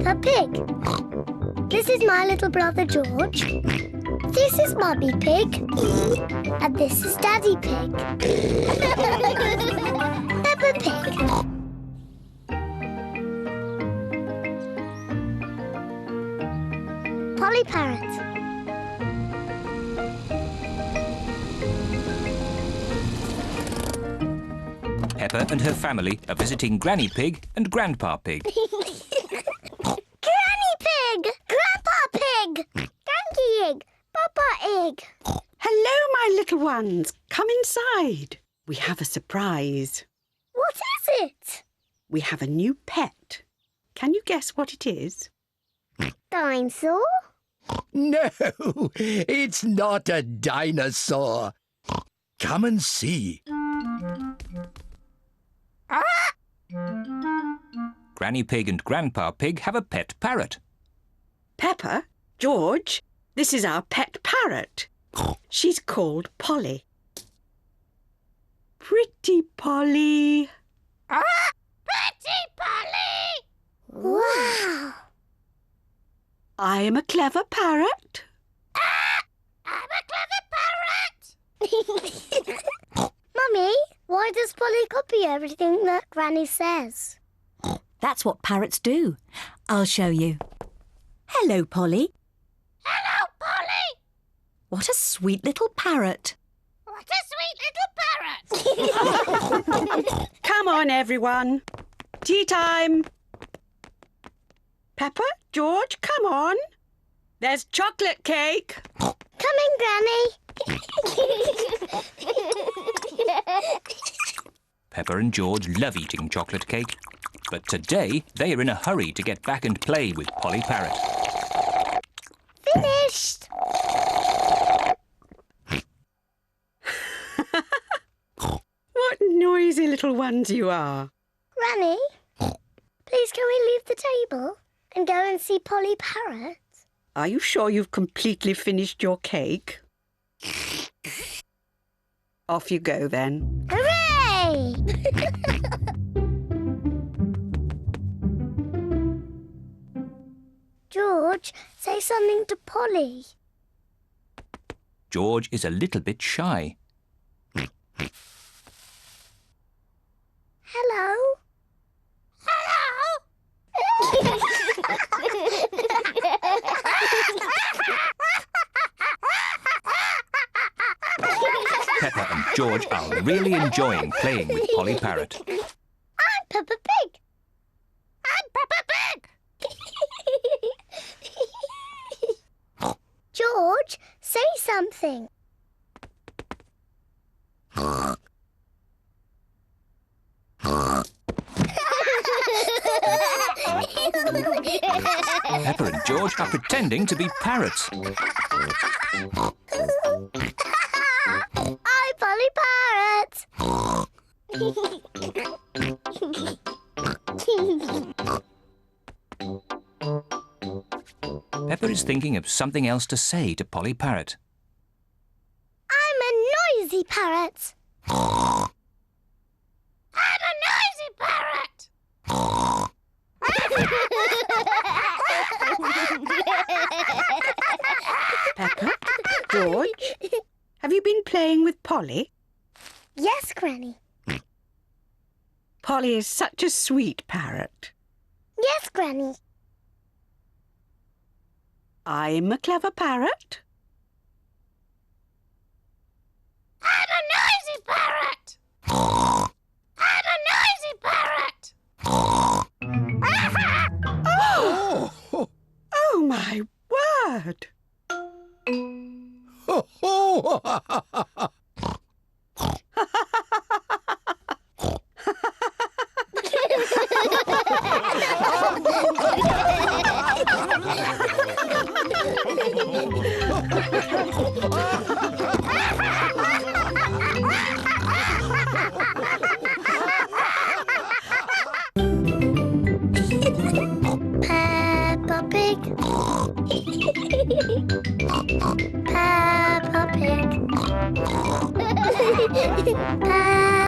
Peppa Pig. This is my little brother George. This is Mummy Pig. And this is Daddy Pig. Peppa Pig. Polly Parrot. Peppa and her family are visiting Granny Pig and Grandpa Pig. Granny Pig! Grandpa Pig! Donkey Egg! Papa Egg! Hello, my little ones. Come inside. We have a surprise. What is it? We have a new pet. Can you guess what it is? Dinosaur? No, it's not a dinosaur. Come and see. Granny Pig and Grandpa Pig have a pet parrot. Peppa, George, this is our pet parrot. She's called Polly. Pretty Polly. Pretty Polly! Wow! I am a clever parrot. I'm a clever parrot! Mummy, why does Polly copy everything that Granny says? That's what parrots do. I'll show you. Hello, Polly. Hello, Polly! What a sweet little parrot. What a sweet little parrot! Come on, everyone. Tea time. Peppa, George, come on. There's chocolate cake. Coming, Granny. Peppa and George love eating chocolate cake. But today they are in a hurry to get back and play with Polly Parrot. Finished. What noisy little ones you are. Granny, please can we leave the table and go and see Polly Parrot? Are you sure you've completely finished your cake? Off you go, then. Hooray! George, say something to Polly. George is a little bit shy. Hello? Hello? Peppa and George are really enjoying playing with Polly Parrot. I'm Peppa Pig. I'm Peppa Pig. George, say something. Peppa and George are pretending to be parrots. I'm Polly Parrot. Peppa is thinking of something else to say to Polly Parrot. I'm a noisy parrot. I'm a noisy parrot. Peppa, George, have you been playing with Polly? Yes, Granny. Polly is such a sweet parrot. Yes, Granny. I'm a clever parrot. I'm a noisy parrot.